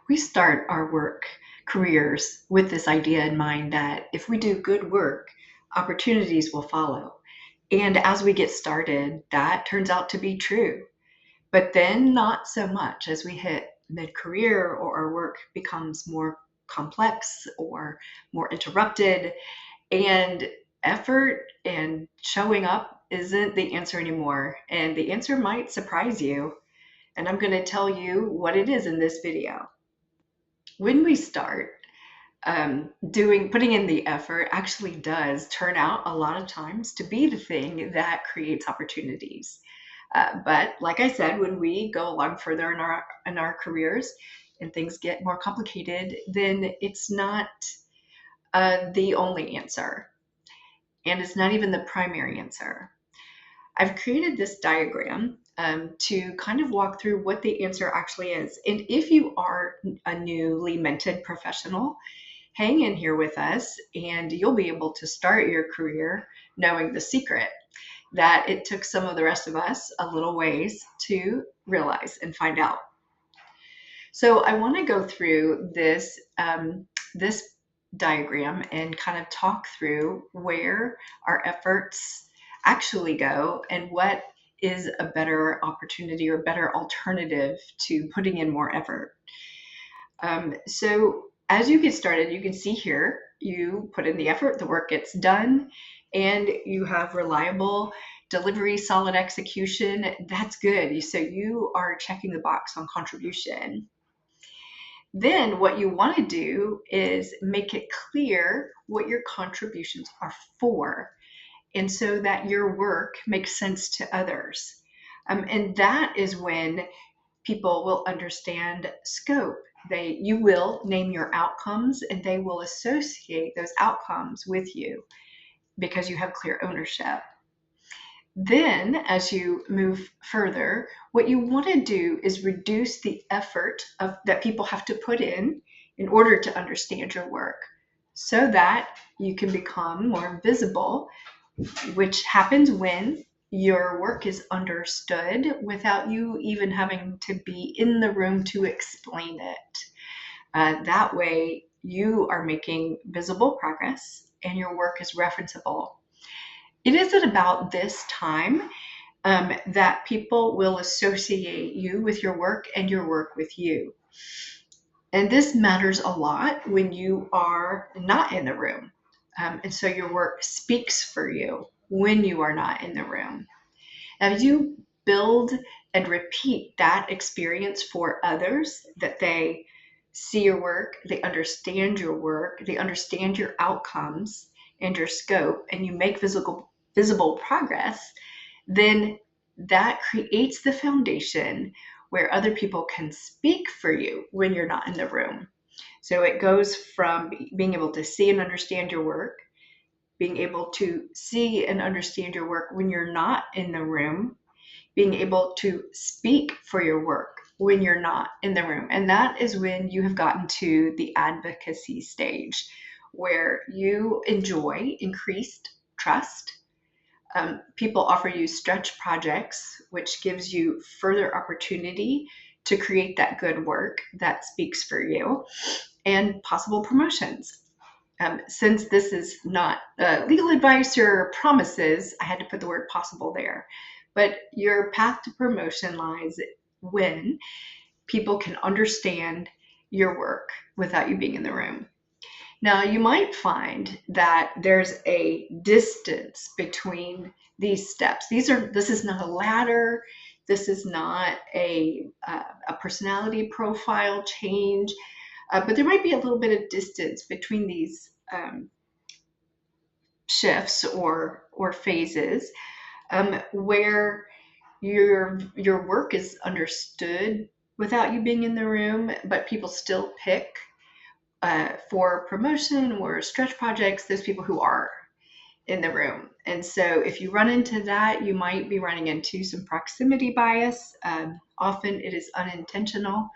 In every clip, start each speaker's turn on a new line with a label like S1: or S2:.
S1: We start our work careers with this idea in mind that if we do good work, opportunities will follow. And as we get started, that turns out to be true. But then not so much as we hit mid-career or our work becomes more complex or more interrupted, and effort and showing up isn't the answer anymore. And the answer might surprise you. And I'm going to tell you what it is in this video. When we start putting in the effort actually does turn out a lot of times to be the thing that creates opportunities. But like I said, when we go along further in our careers and things get more complicated, then it's not the only answer, and it's not even the primary answer. I've created this diagram to kind of walk through what the answer actually is. And if you are a newly minted professional, hang in here with us and you'll be able to start your career knowing the secret that it took some of the rest of us a little ways to realize and find out. So I want to go through this diagram and kind of talk through where our efforts actually go and what is a better opportunity or better alternative to putting in more effort. So as you get started, you can see here, you put in the effort, the work gets done, and you have reliable delivery, solid execution. That's good. So you are checking the box on contribution. Then what you want to do is make it clear what your contributions are for, and so that your work makes sense to others. And that is when people will understand scope. You will name your outcomes and they will associate those outcomes with you because you have clear ownership. Then, as you move further, what you want to do is reduce the effort that people have to put in order to understand your work so that you can become more visible, which happens when your work is understood without you even having to be in the room to explain it. That way, you are making visible progress and your work is referenceable. It is at about this time that people will associate you with your work and your work with you. And this matters a lot when you are not in the room. And so your work speaks for you when you are not in the room. As you build and repeat that experience for others, that they see your work, they understand your work, they understand your outcomes and your scope, and you make visible progress, then that creates the foundation where other people can speak for you when you're not in the room. So it goes from being able to see and understand your work, being able to see and understand your work when you're not in the room, being able to speak for your work when you're not in the room. And that is when you have gotten to the advocacy stage where you enjoy increased trust. People offer you stretch projects, which gives you further opportunity to create that good work that speaks for you, and possible promotions. Since this is not legal advice or promises, I had to put the word possible there. But your path to promotion lies when people can understand your work without you being in the room. Now, you might find that there's a distance between these steps. This is not a ladder. This is not a personality profile change, but there might be a little bit of distance between these shifts or phases where your work is understood without you being in the room, but people still pick for promotion or stretch projects those people who are in the room. And so if you run into that, you might be running into some proximity bias. Often it is unintentional.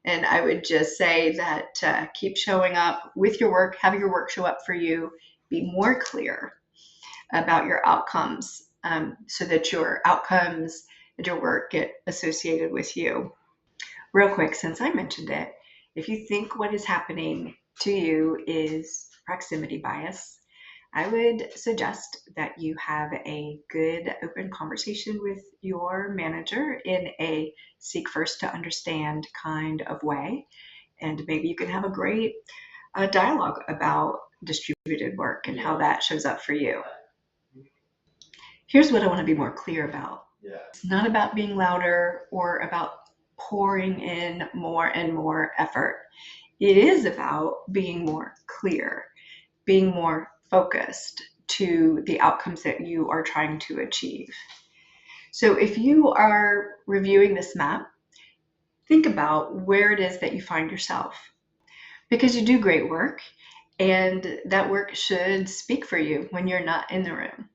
S1: And I would just say that keep showing up with your work, have your work show up for you, be more clear about your outcomes so that your outcomes and your work get associated with you. Real quick, since I mentioned it, If you think what is happening to you is proximity bias, I would suggest that you have a good open conversation with your manager in a seek first to understand kind of way. And maybe you can have a great dialogue about distributed work and how that shows up for you. Here's what I want to be more clear about. It's not about being louder or about pouring in more and more effort. It is about being more clear, being more focused to the outcomes that you are trying to achieve. So if you are reviewing this map, think about where it is that you find yourself, because you do great work and that work should speak for you when you're not in the room.